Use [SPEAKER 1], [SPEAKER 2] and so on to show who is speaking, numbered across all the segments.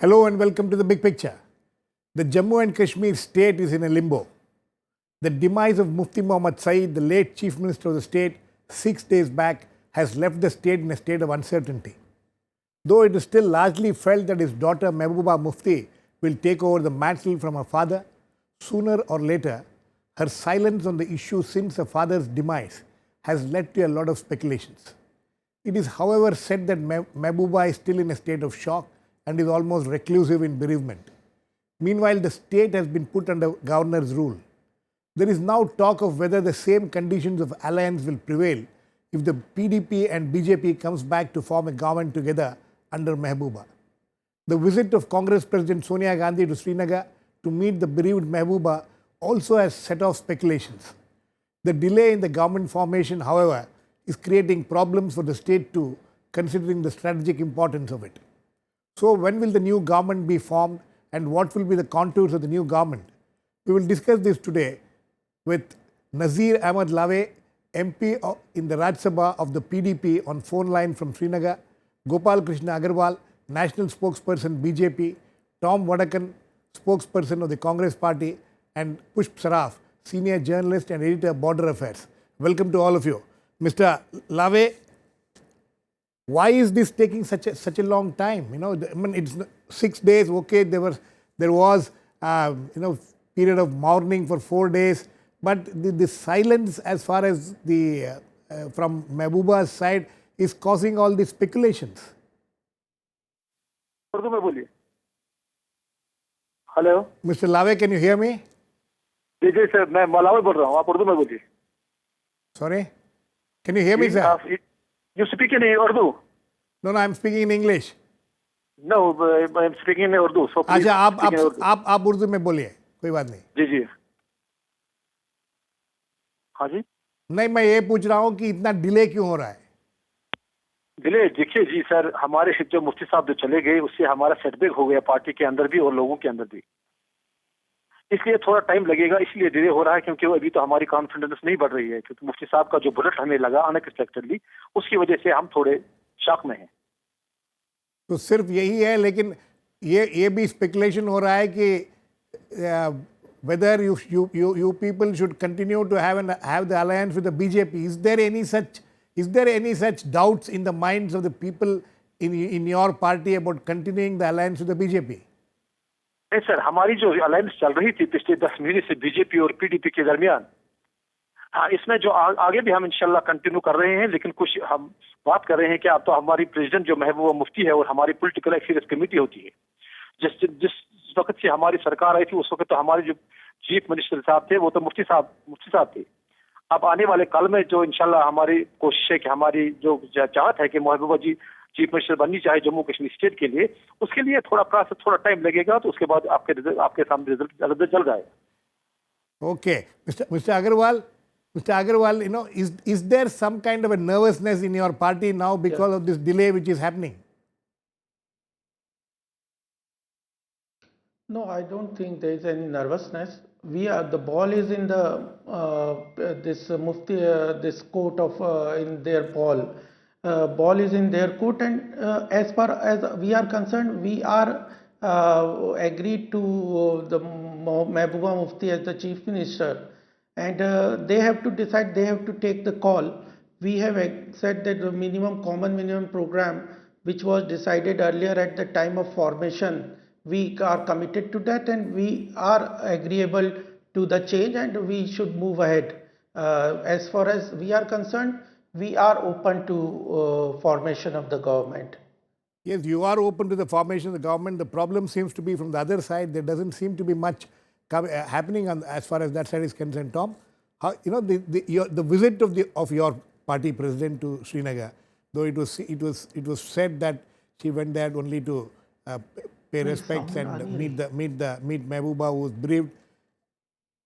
[SPEAKER 1] Hello and welcome to the big picture. The Jammu and Kashmir state is in a limbo. The demise of Mufti Mohammad Saeed, the late Chief Minister of the state, 6 days back, has left the state in a state of uncertainty. Though it is still largely felt that his daughter Mehbooba Mufti will take over the mantle from her father, sooner or later, her silence on the issue since her father's demise has led to a lot of speculations. It is, however, said that Mehbooba is still in a state of shock and is almost reclusive in bereavement. Meanwhile, the state has been put under governor's rule. There is now talk of whether the same conditions of alliance will prevail if the PDP and BJP comes back to form a government together under Mehbooba. The visit of Congress President Sonia Gandhi to Srinagar to meet the bereaved Mehbooba also has set off speculations. The delay in the government formation, however, is creating problems for the state too, considering the strategic importance of it. So when will the new government be formed and what will be the contours of the new government? We will discuss this today with Nazir Ahmed Laway, MP in the Rajya Sabha of the PDP on phone line from Srinagar, Gopal Krishna Agarwal, National Spokesperson BJP, Tom Vadakkan, Spokesperson of the Congress Party, and Pushp Saraf, Senior Journalist and Editor Border Affairs. Welcome to all of you. Mr. Laway, why is this taking such a long time? I mean, it's 6 days. Okay, there was period of mourning for 4 days, but the silence as far as the from Mehbooba's side is causing all these speculations.
[SPEAKER 2] Hello,
[SPEAKER 1] Mr. Laway, can you hear me?
[SPEAKER 2] जी sir मैं Laway बोल रहा हूँ आप उर्दू में बोलिए.
[SPEAKER 1] Sorry, can you hear me, sir?
[SPEAKER 2] You speak in Urdu?
[SPEAKER 1] No, I'm speaking in English.
[SPEAKER 2] No, I'm speaking in Urdu. So please
[SPEAKER 1] अच्छा,
[SPEAKER 2] speak in Urdu.
[SPEAKER 1] आप उर्दू में बोलिए, कोई बात नहीं.
[SPEAKER 2] जी जी. हाँ जी.
[SPEAKER 1] नहीं, मैं ये पूछ रहा हूँ कि इतना डिले क्यों हो रहा है?
[SPEAKER 2] डिले देखिए जी सर, हमारे जो मुफ्ती साहब जो चले गए उससे हमारा सेटबैक हो गया पार्टी के अंदर भी और लोगों के अंदर भी. इसलिए थोड़ा टाइम लगेगा, इसलिए डिले हो रहा है क्योंकि अभी तो हमारी कॉन्फिडेंस नहीं बढ़ रही है क्योंकि मुफ्ती साहब का जो बुलेट हमें लगा अनएक्सपेक्टेडली उसकी वजह से हम थोड़े शॉक में हैं.
[SPEAKER 1] तो सिर्फ यही है, लेकिन ये भी स्पेकुलेशन हो रहा है कि whether you people should continue to have the alliance with the BJP. Is there any such doubts in the minds of the people in your party about continuing the alliance with the BJP?
[SPEAKER 2] नहीं sir, हमारी जो alliance चल रही थी पिछले 10 महीने से BJP और पीडीपी के दरमियान, हाँ इसमें जो आगे भी हम इंशाल्लाह कंटिन्यू कर रहे हैं, लेकिन कुछ हम बात कर रहे हैं कि अब तो हमारी प्रेसिडेंट जो महबूबा मुफ्ती है और हमारी पॉलिटिकल एक्सपीरियंस कमेटी होती है, जिस वक्त से हमारी सरकार आई थी उस वक्त तो हमारे जो चीफ मिनिस्टर साहब थे वो तो मुफ्ती साहब थे. अब आने वाले कल में जो इंशाल्लाह हमारी कोशिश है कि हमारी जो चाहत है कि महबूबा जी चीफ मिनिस्टर बननी चाहे जम्मू कश्मीर स्टेट के लिए, उसके लिए थोड़ा टाइम लगेगा, तो उसके बाद आपके सामने रिजल्ट चल जाएगा.
[SPEAKER 1] Okay, Mr. Agarwal, is there some kind of a nervousness in your party now because of this delay which is happening?
[SPEAKER 3] No, I don't think there is any nervousness. The ball is in this Mufti, this court of in their ball. Ball is in their court, and as far as we are concerned, we are agreed to the Mehbooba Mufti as the chief minister, and they have to decide. They have to take the call. We have said that the common minimum program, which was decided earlier at the time of formation, we are committed to that, and we are agreeable to the change, and we should move ahead. As far as we are concerned, we are open to formation of the government.
[SPEAKER 1] Yes, you are open to the formation of the government. The problem seems to be from the other side. There doesn't seem to be much happening as far as that side is concerned. Tom, the visit of your party president to Srinagar, though it was said that she went there only to pay respects and meet Mehbooba, who was bereaved.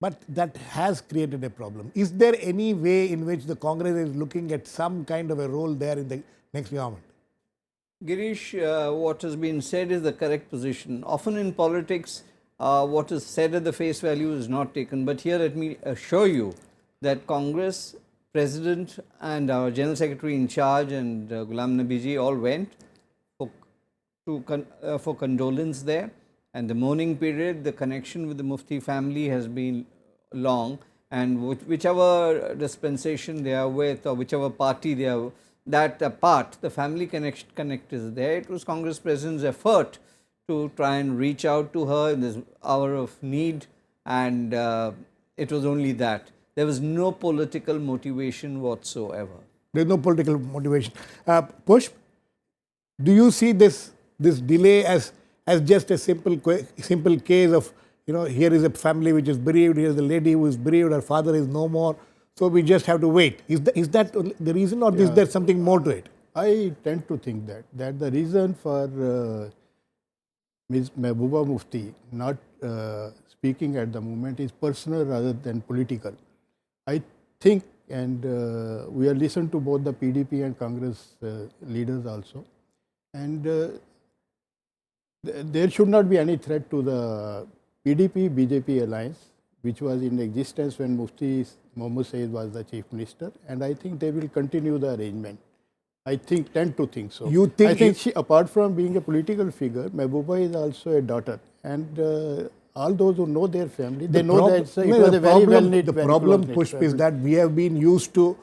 [SPEAKER 1] But that has created a problem. Is there any way in which the Congress is looking at some kind of a role there in the next government?
[SPEAKER 4] Girish, what has been said is the correct position. Often in politics, what is said at the face value is not taken. But here let me assure you that Congress, President and our General Secretary in charge and Ghulam Nabi ji all went to for condolence there, and the mourning period, the connection with the Mufti family has been long, and whichever dispensation they are with or whichever party they are, that part, the family connect is there. It was Congress President's effort to try and reach out to her in this hour of need, and it was only that. There was no political motivation whatsoever.
[SPEAKER 1] There is no political motivation. Pushp, do you see this delay as just a simple case of, here is a family which is bereaved, here is a lady who is bereaved, her father is no more, so we just have to wait? Is that the reason, or is there something more to it?
[SPEAKER 5] I tend to think that the reason for Ms. Mehbooba Mufti not speaking at the moment is personal rather than political. I think, and we have listened to both the PDP and Congress leaders also, and there should not be any threat to the PDP-BJP alliance, which was in existence when Mufti Mohammad Saeed was the Chief Minister, and I think they will continue the arrangement. I tend to think so. I think she, apart from being a political figure, Mehbooba is also a daughter, and all those who know their family, they know that it was a very well-knit.
[SPEAKER 1] The problem, Pushp, is that we have been used to,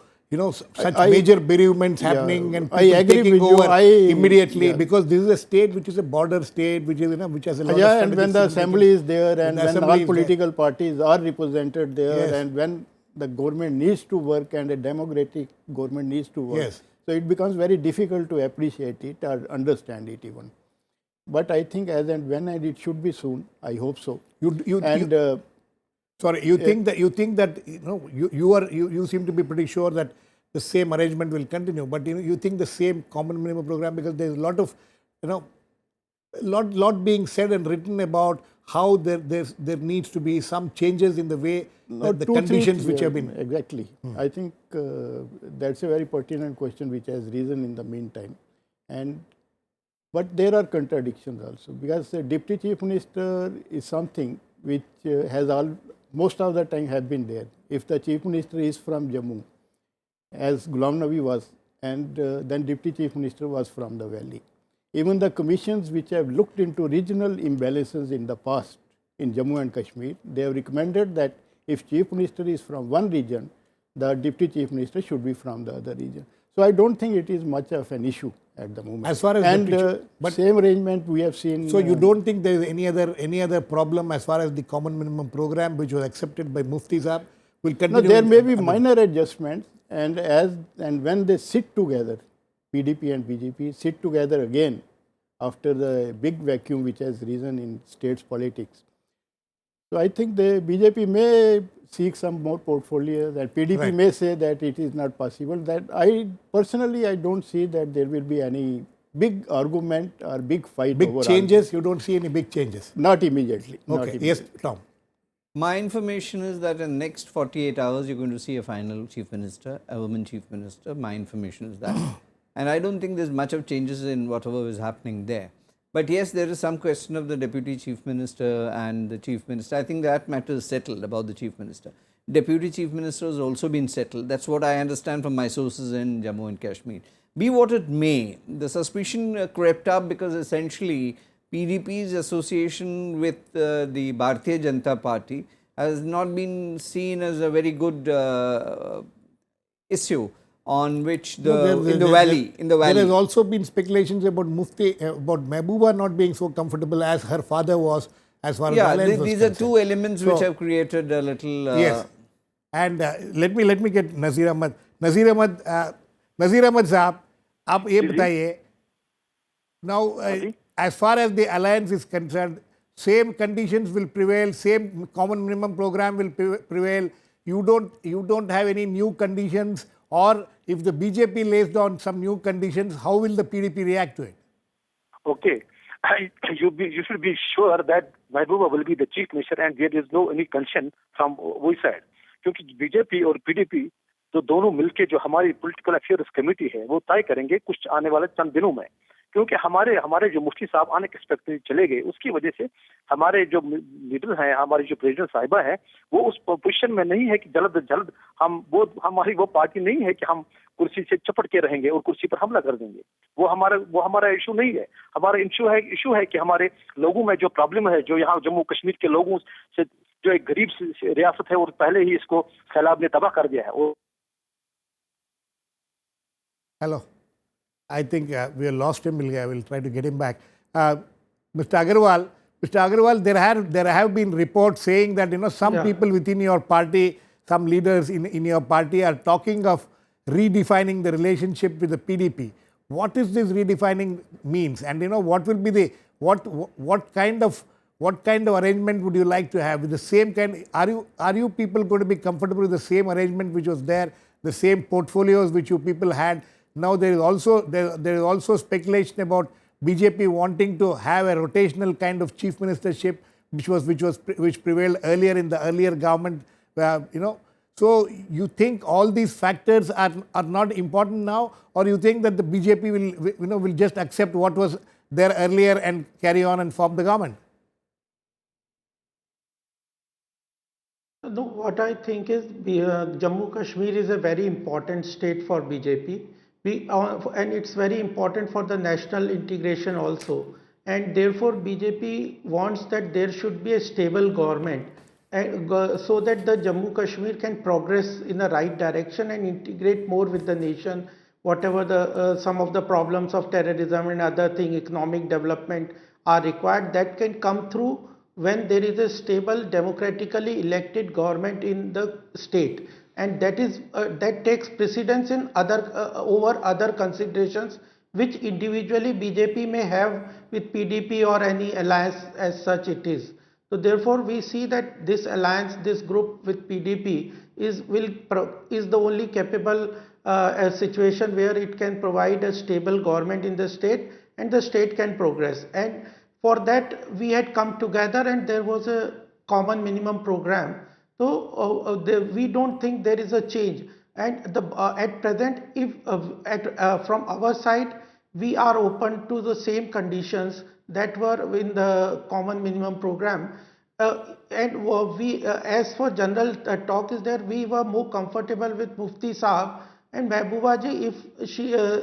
[SPEAKER 1] such major bereavements happening and people taking over immediately, because this is a state which is a border state, which is, which has a lot of
[SPEAKER 5] and when the assembly is there, and when all political parties are represented there, and when the government needs to work and a democratic government needs to work, so it becomes very difficult to appreciate it or understand it even. But I think as and when, and it should be soon, I hope so.
[SPEAKER 1] You think that you seem to be pretty sure that the same arrangement will continue, but you think the same common minimum program, because there is a lot of lot being said and written about how there needs to be some changes in the way that the conditions which have been
[SPEAKER 5] exactly. I think that's a very pertinent question which has risen in the meantime, but there are contradictions also, because the Deputy Chief Minister is something which has most of the time have been there. If the Chief Minister is from Jammu, as Ghulam Nabi was, and then Deputy Chief Minister was from the Valley. Even the commissions which have looked into regional imbalances in the past in Jammu and Kashmir, they have recommended that if Chief Minister is from one region, the Deputy Chief Minister should be from the other region. So I don't think it is much of an issue at the moment.
[SPEAKER 1] As far as
[SPEAKER 5] but same arrangement we have seen.
[SPEAKER 1] So you don't think there is any other problem as far as the common minimum program, which was accepted by Mufti Sahab, will continue?
[SPEAKER 5] No, there may be minor adjustments, and when they sit together, PDP and BJP sit together again after the big vacuum which has risen in states politics. So I think the BJP may seek some more portfolios, and PDP may say that it is not possible. That I personally don't see that there will be any big argument or big fight.
[SPEAKER 1] Big changes? You don't see any big changes?
[SPEAKER 5] Not immediately.
[SPEAKER 1] Okay.
[SPEAKER 5] Not immediately.
[SPEAKER 1] Yes, Tom.
[SPEAKER 4] My information is that in the next 48 hours, you're going to see a final Chief Minister, a woman Chief Minister. My information is that. And I don't think there's much of changes in whatever is happening there. But yes, there is some question of the Deputy Chief Minister and the Chief Minister. I think that matter is settled about the Chief Minister. Deputy Chief Minister has also been settled. That's what I understand from my sources in Jammu and Kashmir. Be what it may, the suspicion crept up because essentially PDP's association with the Bharatiya Janata Party has not been seen as a very good issue on which in the valley.
[SPEAKER 1] There has also been speculations about about Mehbooba not being so comfortable as her father was, as far as
[SPEAKER 4] these are two elements which have created a little.
[SPEAKER 1] Yes, and let me get Nazir Ahmed. Nazir Ahmed Saab, आप ये बताइए. Now, as far as the alliance is concerned, same conditions will prevail, same common minimum program will prevail. You don't have any new conditions, or if the BJP lays down some new conditions, how will the PDP react to it?
[SPEAKER 2] Okay, you should be sure that Mehbooba will be the Chief Minister, and there is no any concern from वो side, क्योंकि BJP और PDP तो दोनों मिलके जो हमारी political affairs committee है वो तय करेंगे कुछ आने वाले चंद दिनों में, क्योंकि हमारे जो मुफ्ती साहब अनएक्सपेक्टेड चले गए, उसकी वजह से हमारे जो लीडर हैं, हमारी जो प्रेसिडेंट साहिबा है, वो उस पोजीशन में नहीं है कि जल्द हमारी वो पार्टी नहीं है कि हम कुर्सी से चपट के रहेंगे और कुर्सी पर हमला कर देंगे। वो हमारा इशू नहीं है। हमारा इशू है कि हमारे लोगों में जो प्रॉब्लम है, जो यहाँ जम्मू कश्मीर के लोगों से, जो एक गरीब रियासत है और पहले ही इसको सैलाब ने तबाह कर दिया है।
[SPEAKER 1] Hello. I think we have lost him. We'll try to get him back. Mr. Agarwal, there have been reports saying that some people within your party, some leaders in your party are talking of redefining the relationship with the PDP. What is this redefining means, and what will be the what kind of arrangement would you like to have with the same kind? Are you people going to be comfortable with the same arrangement which was there, the same portfolios which you people had? Now there is also speculation about BJP wanting to have a rotational kind of chief ministership, which prevailed earlier in the earlier government. So you think all these factors are not important now, or you think that the BJP will just accept what was there earlier and carry on and form the government?
[SPEAKER 3] No, what I think is Jammu Kashmir is a very important state for BJP. And it's very important for the national integration also. And therefore, BJP wants that there should be a stable government so that the Jammu Kashmir can progress in the right direction and integrate more with the nation. Whatever some of the problems of terrorism and other thing, economic development are required, that can come through when there is a stable democratically elected government in the state, and that takes precedence in over other considerations which individually BJP may have with PDP or any alliance as such it is. So therefore we see that this alliance, this group with PDP is the only capable situation where it can provide a stable government in the state and the state can progress. And for that we had come together and there was a common minimum program. So we don't think there is a change. And at present, if from our side, we are open to the same conditions that were in the common minimum program. And we, as for general talk is there, we were more comfortable with Mufti Saab and Mehbooba ji if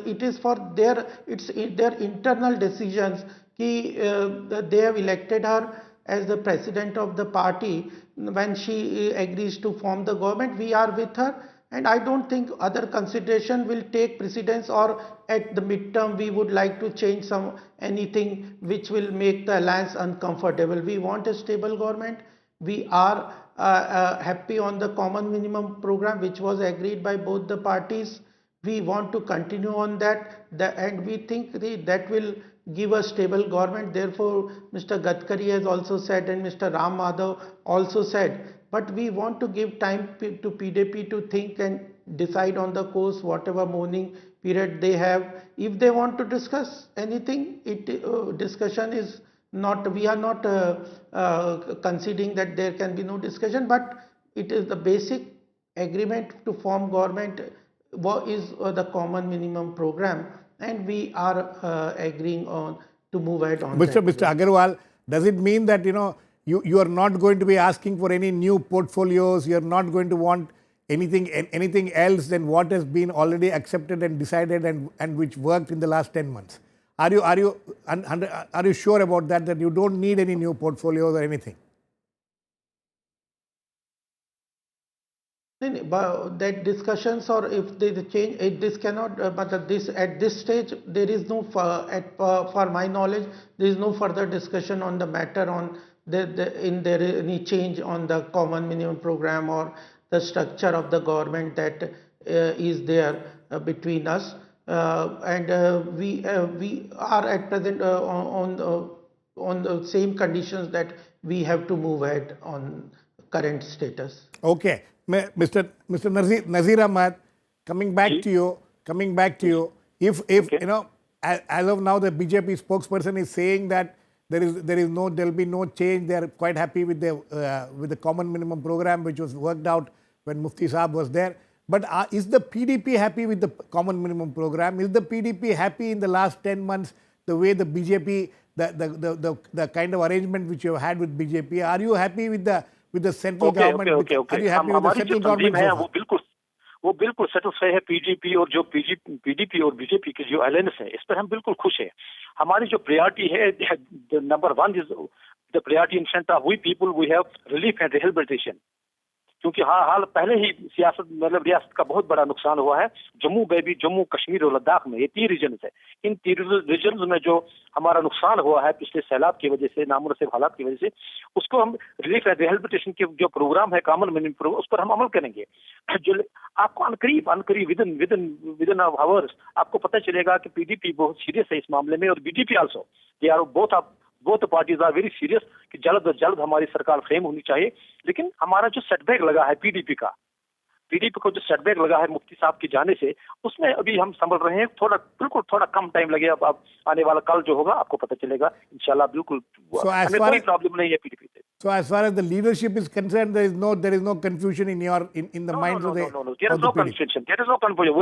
[SPEAKER 3] it is for their internal decisions. They have elected her as the president of the party. When she agrees to form the government, we are with her, and I don't think other consideration will take precedence, or at the midterm we would like to change anything which will make the alliance uncomfortable. We want a stable government. We are happy on the common minimum program which was agreed by both the parties. We want to continue on that, and we think that will give a stable government. Therefore, Mr. Gadkari has also said and Mr. Ram Madhav also said, but we want to give time to PDP to think and decide on the course, whatever mourning period they have. If they want to discuss anything, discussion is not, we are not conceding that there can be no discussion, but it is the basic agreement to form government is the common minimum program, and we are agreeing on to move ahead on
[SPEAKER 1] Mr.
[SPEAKER 3] that.
[SPEAKER 1] Mr. Agarwal, does it mean that you are not going to be asking for any new portfolios, you are not going to want anything else than what has been already accepted and decided and which worked in the last 10 months? Are you sure about that you don't need any new portfolios or anything?
[SPEAKER 3] But that discussions, or if they change, this cannot. But at this stage, there is no for my knowledge, there is no further discussion on the matter on there any change on the common minimum program or the structure of the government that is there between us, and we are at present on the same conditions that we have to move ahead on current status.
[SPEAKER 1] Okay. Mr. Nazir Ahmed, coming back to you, if as of now the BJP spokesperson is saying that there will be no change, they are quite happy with the common minimum program which was worked out when Mufti Saab was there. But is the PDP happy with the common minimum program? Is the PDP happy in the last 10 months the way the BJP, the kind of arrangement which you have had with BJP? Are you happy with the central government?
[SPEAKER 2] Okay.
[SPEAKER 1] Are you happy with the central government?
[SPEAKER 2] वो बिल्कुल satisfy है PDP और जो PDP और BJP के जो alliance है, इस पर हम बिल्कुल खुश हैं। हमारी जो प्रायोरिटी है, number 1 is the priority in front of we people, we have relief and rehabilitation. क्योंकि हाल पहले ही सियासत मतलब रियासत का बहुत बड़ा नुकसान हुआ है। जम्मू में भी, जम्मू कश्मीर और लद्दाख में, ये 3 रीजन है। इन 3 रीजन में जो हमारा नुकसान हुआ है पिछले सैलाब की वजह से, नामुनासिब हालात की वजह से, उसको हम रिलीफ एंड रिहेबिलिटेशन के जो प्रोग्राम है, कॉमन मिनिमम प्रोग्राम, उस पर हम अमल करेंगे। जो आपको अनकरीब विदिन आवर्स आपको पता चलेगा कि पीडीपी बहुत सीरियस है इस मामले में, और BJP also, they are both parties are very serious कि जल्द अज जल्द हमारी सरकार फ्रेम होनी चाहिए। लेकिन हमारा जो सेटबैक लगा है पीडीपी को जो सेटबैक लगा है मुफ्ती साहब की जाने से, उसमें अभी हम संभल रहे हैं। थोड़ा कम टाइम लगेगा। अब आने वाला कल जो होगा आपको पता चलेगा इंशाल्लाह। बिल्कुल हमें कोई प्रॉब्लम नहीं है पीडीपी से।
[SPEAKER 1] So as far as the leadership is concerned, there is no confusion in the minds of the
[SPEAKER 2] No. There is no
[SPEAKER 1] PDP.
[SPEAKER 2] confusion. There is no confusion.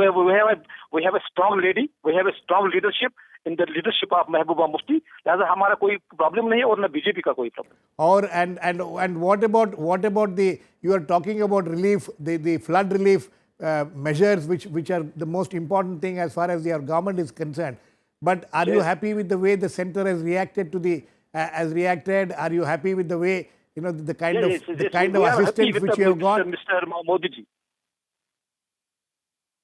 [SPEAKER 2] We have a strong lady. We have a strong leadership in the leadership of Mehbooba Mufti. लिहाजा हमारा कोई problem नहीं है और न BJP का कोई problem.
[SPEAKER 1] Or and what about the, you are talking about relief, the flood relief measures, which are the most important thing as far as your government is concerned. But are you happy with the way the centre has reacted to the Are you happy with the way, the kind of assistance which you have got?
[SPEAKER 2] Mister Modi ji,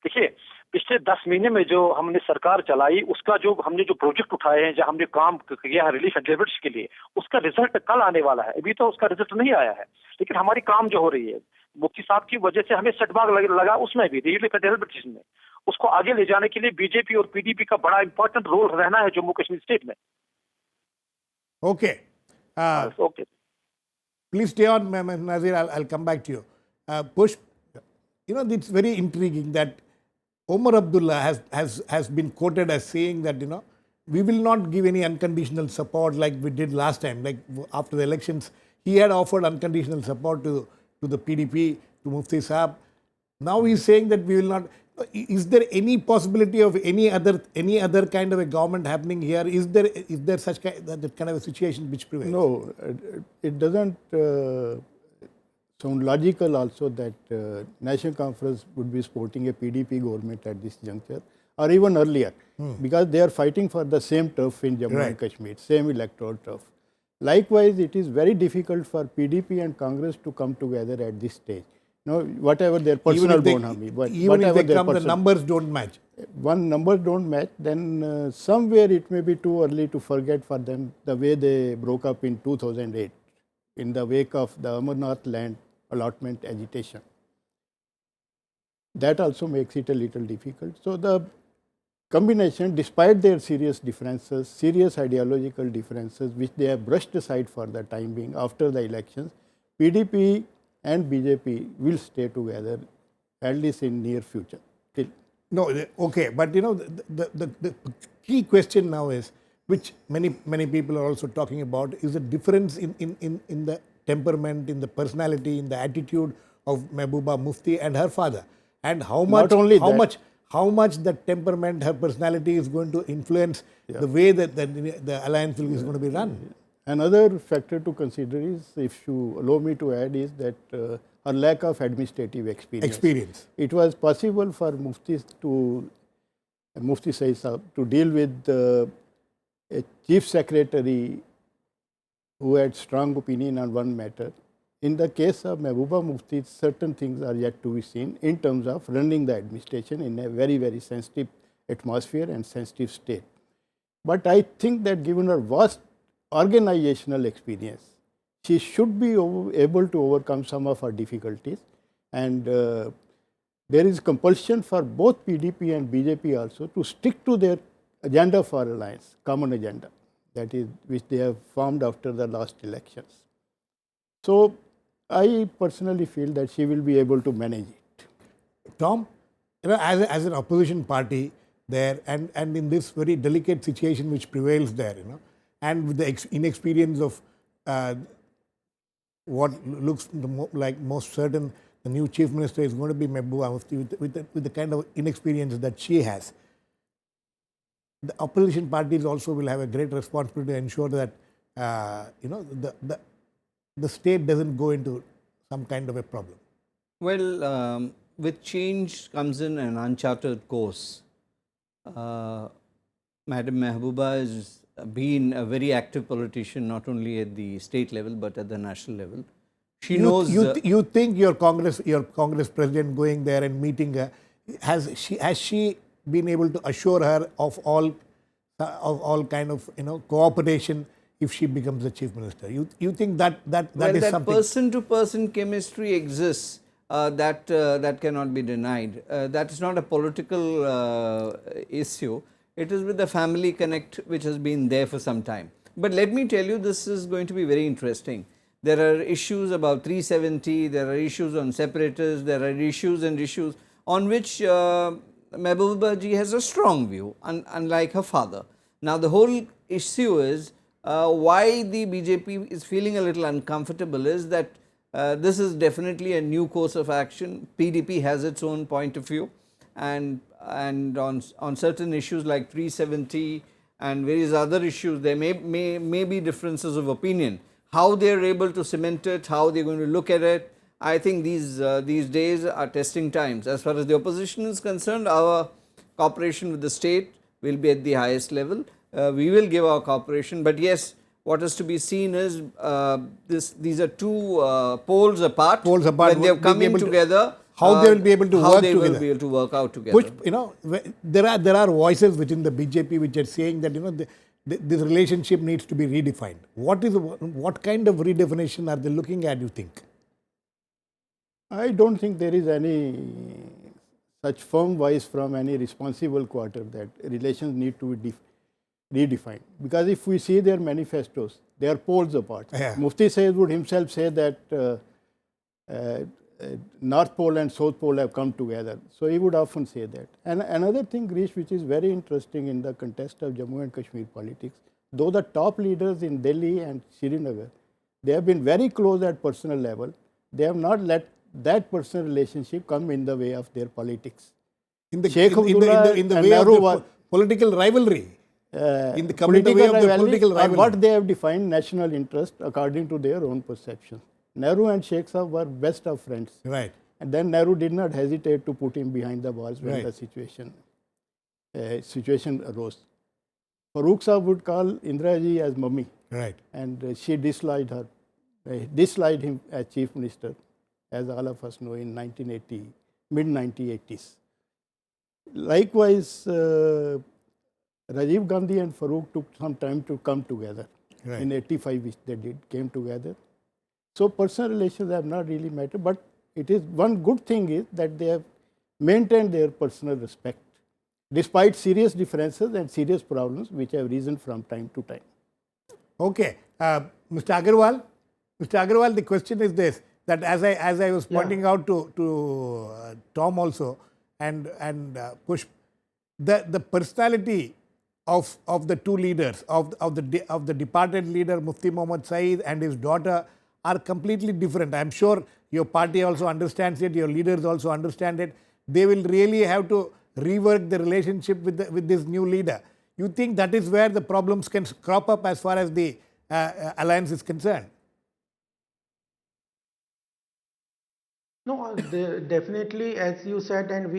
[SPEAKER 2] देखिए पिछले 10 महीने में जो हमने सरकार चलाई, उसका जो हमने जो प्रोजेक्ट उठाए हैं, जो हमने काम किया है रिलीफ एंड रिहेबिलिटेशन के लिए, उसका रिजल्ट कल आने वाला है। अभी तो उसका रिजल्ट नहीं आया है, लेकिन हमारी काम जो हो रही है मुफ्ती साहब की वजह से हमें सेटबैक लगा, उसमें भी रिलीफ एंड रिहेबिलिटेशन में, उसको आगे ले जाने के लिए बीजेपी और पीडीपी का बड़ा इंपॉर्टेंट रोल रहना है जम्मू कश्मीर स्टेट में।
[SPEAKER 1] Okay.
[SPEAKER 2] Okay.
[SPEAKER 1] Please stay on, Nazir. I'll come back to you. Pushp, it's very intriguing that Omar Abdullah has been quoted as saying that, we will not give any unconditional support like we did last time. Like after the elections, he had offered unconditional support to the PDP, to Mufti Saab. Now he's saying that we will not. Is there any possibility of any other kind of a government happening here? Is there such that kind of a situation which prevails?
[SPEAKER 5] No, it doesn't sound logical also that National Conference would be supporting a PDP government at this juncture, or even earlier, because they are fighting for the same turf in Jammu and Kashmir, same electoral turf. Likewise, it is very difficult for PDP and Congress to come together at this stage. Whatever their personal bonhami, but
[SPEAKER 1] even if they come, the numbers don't match.
[SPEAKER 5] One numbers don't match, then somewhere it may be too early to forget for them the way they broke up in 2008 in the wake of the Amarnath land allotment agitation. That also makes it a little difficult. So the combination, despite their serious differences, serious ideological differences, which they have brushed aside for the time being after the elections, PDP and BJP will stay together at least in near future.
[SPEAKER 1] No, okay, but the key question now is, which many people are also talking about, is the difference in the temperament, in the personality, in the attitude of Mehbooba Mufti and her father, and how much that temperament, her personality is going to influence the way that the alliance is going to be run.
[SPEAKER 5] Another factor to consider is, if you allow me to add, is that her lack of administrative experience. It was possible for Mufti Saab to deal with a chief secretary who had strong opinion on one matter. In the case of Mehbooba Mufti, certain things are yet to be seen in terms of running the administration in a very, very sensitive atmosphere and sensitive state. But I think that given her vast organizational experience, she should be able to overcome some of her difficulties, and there is compulsion for both PDP and BJP also to stick to their agenda for alliance, common agenda, that is, which they have formed after the last elections. So I personally feel that she will be able to manage it.
[SPEAKER 1] Tom, as an opposition party there, and in this very delicate situation which prevails there, and with the inexperience of what looks like most certain the new chief minister is going to be Mehbooba Mufti, with the kind of inexperience that she has, the opposition parties also will have a great responsibility to ensure that the state doesn't go into some kind of a problem.
[SPEAKER 4] Well, with change comes in an uncharted course. Madam Mehbooba has been a very active politician, not only at the state level but at the national level. She knows.
[SPEAKER 1] You think your Congress president going there and meeting her, has she been able to assure her of all kind of cooperation if she becomes the chief minister? You think that
[SPEAKER 4] well,
[SPEAKER 1] is
[SPEAKER 4] that
[SPEAKER 1] something?
[SPEAKER 4] person to person chemistry exists. That cannot be denied. That is not a political issue. It is with the family connect which has been there for some time. But let me tell you, this is going to be very interesting. There are issues about 370, there are issues on separatists, there are issues and issues on which Mehbooba ji has a strong view, unlike her father. Now the whole issue is why the BJP is feeling a little uncomfortable is that this is definitely a new course of action. PDP has its own point of view, and on certain issues like 370 and various other issues, there may be differences of opinion. How they are able to cement it, how they are going to look at it, I think these days are testing times. As far as the opposition is concerned, our cooperation with the state will be at the highest level. We will give our cooperation, but yes, what is to be seen is these are two poles apart.
[SPEAKER 1] Poles apart.
[SPEAKER 4] When they have come in together,
[SPEAKER 1] how they will be able to
[SPEAKER 4] how
[SPEAKER 1] work
[SPEAKER 4] they
[SPEAKER 1] together.
[SPEAKER 4] will be able to work out together.
[SPEAKER 1] Which, there are voices within the BJP which are saying that this relationship needs to be redefined. What kind of redefinition are they looking at, you think?
[SPEAKER 5] I don't think there is any such firm voice from any responsible quarter that relations need to be redefined. Because if we see their manifestos, they are poles apart.
[SPEAKER 1] Yeah.
[SPEAKER 5] Mufti Sayyid would himself say that North Pole and South Pole have come together. So he would often say that. And another thing, Girish, which is very interesting in the context of Jammu and Kashmir politics, though the top leaders in Delhi and Srinagar, they have been very close at personal level, they have not let that personal relationship come in the way of their politics.
[SPEAKER 1] In the
[SPEAKER 5] Sheikh
[SPEAKER 1] in the
[SPEAKER 5] Abdullah
[SPEAKER 1] way of
[SPEAKER 5] Nehru
[SPEAKER 1] the political rivalry. In the way of the political
[SPEAKER 5] or
[SPEAKER 1] rivalry.
[SPEAKER 5] what they have defined national interest according to their own perception. Nehru and Sheikh Sahib were best of friends.
[SPEAKER 1] Right.
[SPEAKER 5] And then Nehru did not hesitate to put him behind the walls when the situation arose. Farooq Sahib would call Indira ji as mummy.
[SPEAKER 1] Right.
[SPEAKER 5] And she disliked him as chief minister, as all of us know, in mid-1980s. Likewise, Rajiv Gandhi and Farooq took some time to come together.
[SPEAKER 1] Right.
[SPEAKER 5] In 85, which they came together. So personal relations have not really mattered, but it is one good thing is that they have maintained their personal respect, despite serious differences and serious problems which have risen from time to time.
[SPEAKER 1] Okay. Mr. Agarwal, the question is this, that as I was pointing out to Tom also and Pushp, the personality of the two leaders, of the departed leader Mufti Mohammad Saeed and his daughter are completely different. I am sure your party also understands it, your leaders also understand it. They will really have to rework the relationship with this new leader. You think that is where the problems can crop up as far as the alliance is concerned?
[SPEAKER 3] No, definitely, as you said, and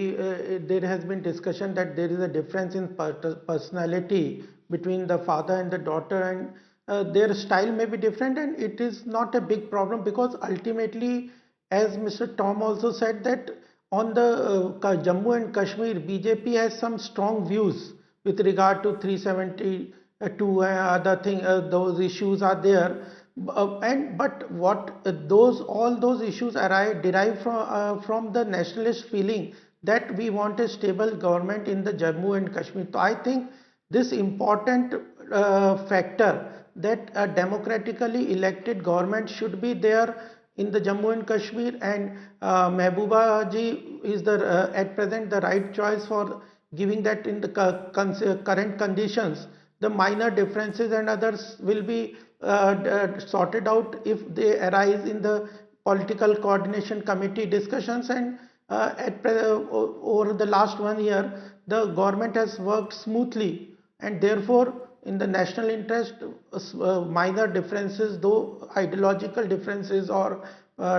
[SPEAKER 3] there has been discussion that there is a difference in personality between the father and the daughter, and their style may be different, and it is not a big problem because ultimately, as Mr. Tom also said, that on the Jammu and Kashmir, BJP has some strong views with regard to 372 other thing. Those issues are there. But all those issues derive from the nationalist feeling that we want a stable government in the Jammu and Kashmir. So I think this important factor that a democratically elected government should be there in the Jammu and Kashmir, and Mehbooba ji is at present the right choice for giving that in the current conditions. The minor differences and others will be sorted out if they arise in the political coordination committee discussions, and over the last 1 year the government has worked smoothly, and therefore in the national interest minor differences, though ideological differences or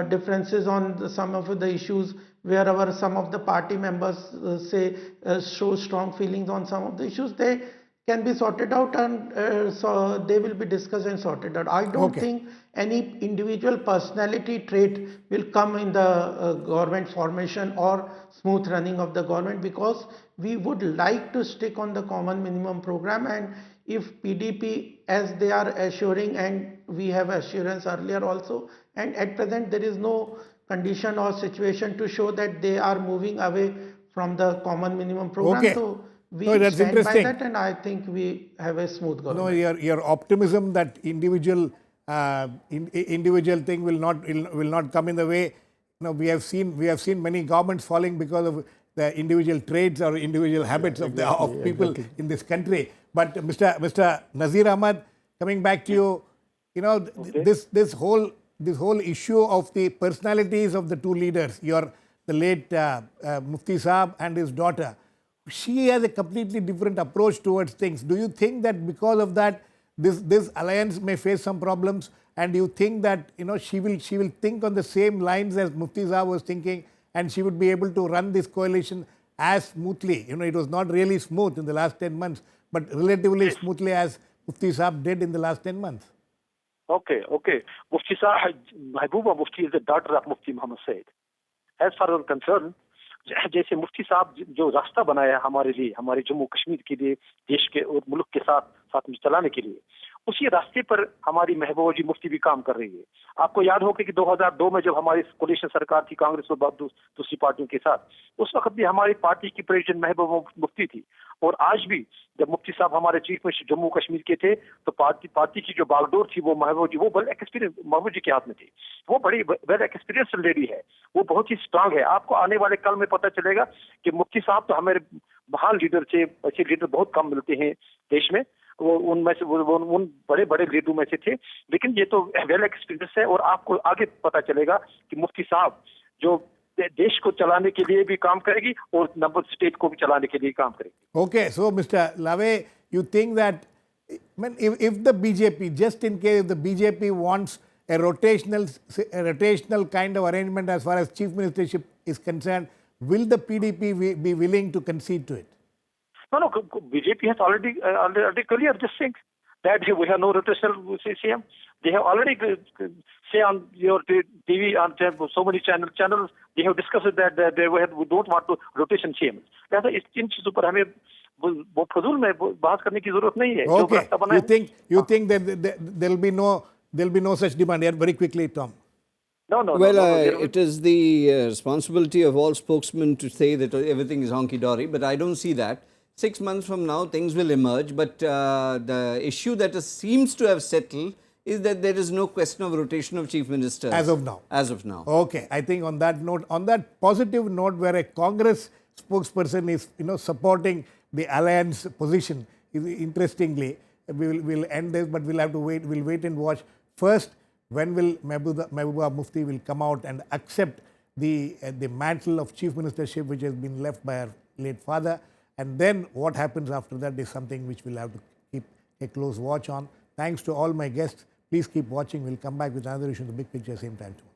[SPEAKER 3] differences on some of the issues wherever some of the party members show strong feelings on some of the issues, they can be sorted out, and so they will be discussed and sorted out. I don't think any individual personality trait will come in the government formation or smooth running of the government, because we would like to stick on the common minimum program. And if PDP, as they are assuring, and we have assurance earlier also, and at present there is no condition or situation to show that they are moving away from the common minimum program. So we
[SPEAKER 1] that's
[SPEAKER 3] stand
[SPEAKER 1] interesting.
[SPEAKER 3] by that, and I think we have a smooth government.
[SPEAKER 1] No, your optimism that individual thing will not come in the way. No, we have seen many governments falling because of the individual traits or individual habits of people in this country. But Mr. Nazir Ahmed, coming back to you, this whole issue of the personalities of the two leaders, the late Mufti Saab and his daughter, she has a completely different approach towards things. Do you think that because of that, this alliance may face some problems? And do you think that she will think on the same lines as Mufti Saab was thinking, and she would be able to run this coalition as smoothly? It was not really smooth in the last 10 months, but relatively smoothly as Mufti Saab did in the last 10 months.
[SPEAKER 2] Okay. Mufti Saab, Mahbooba Mufti is the daughter of Mufti Muhammad Said. As far as I'm concerned, जैसे मुफ्ती साहब जो रास्ता बनाया हमारे लिए, हमारे जम्मू कश्मीर के लिए, देश के और मुल्क के साथ में चलाने के लिए, उसी रास्ते पर हमारी महबूबा जी मुफ्ती भी काम कर रही है। आपको याद होगा कि 2002 में जब हमारी कोalition सरकार थी कांग्रेस और दूसरी पार्टियों के साथ, उस वक्त भी हमारी पार्टी की प्रेसिडेंट महबूबा मुफ्ती थी। और आज भी जब मुफ्ती साहब हमारे चीफ मिनिस्टर जम्मू कश्मीर के थे, तो पार्टी की जो बागडोर थी वो महबूबा जी, वो वेल एक्सपीरियंस महबूबा जी के हाथ में थी। वो बड़ी वेल एक्सपीरियंस लेडी है, वो बहुत ही स्ट्रांग है। आपको आने वाले कल में पता चलेगा कि मुफ्ती साहब तो हमारे महान लीडर थे, ऐसे लीडर बहुत कम मिलते हैं देश में, वो उनमें से उन बड़े बड़े लीडरों में से थे। लेकिन ये तो वेल एक्सपीरियंस है, और आपको आगे पता चलेगा कि मुफ्ती साहब जो देश को चलाने के लिए भी काम करेगी और नंबर स्टेट को भी चलाने के लिए काम करेगी।
[SPEAKER 1] Okay, so Mr. Laway, you think that if the BJP, just in case the BJP wants a rotational kind of arrangement as far as chief ministership is concerned, will the PDP be willing to concede to it?
[SPEAKER 2] No, BJP has already clear this thing that we have no rotational CM. They have already say on your TV, on so many channels, they have discussed that they don't want to rotation CM. That's इन चीजों पर हमें वो फजूल में बात करने की जरूरत नहीं है।
[SPEAKER 1] Okay, you think that there'll be no such demand here? Very quickly, Tom.
[SPEAKER 2] No.
[SPEAKER 4] It is the responsibility of all spokesmen to say that everything is honky-dory, but I don't see that. 6 months from now, things will emerge, but the issue that seems to have settled is that there is no question of rotation of chief ministers.
[SPEAKER 1] As of now.
[SPEAKER 4] As of now.
[SPEAKER 1] Okay, I think on that note, on that positive note, where a Congress spokesperson is, supporting the alliance position, interestingly, we'll end this, but we'll have to wait. We'll wait and watch. First, when will Mahbooba Mufti will come out and accept the mantle of chief ministership, which has been left by her late father, and then what happens after that is something which we'll have to keep a close watch on. Thanks to all my guests. Please keep watching. We'll come back with another issue in the big picture same time tomorrow.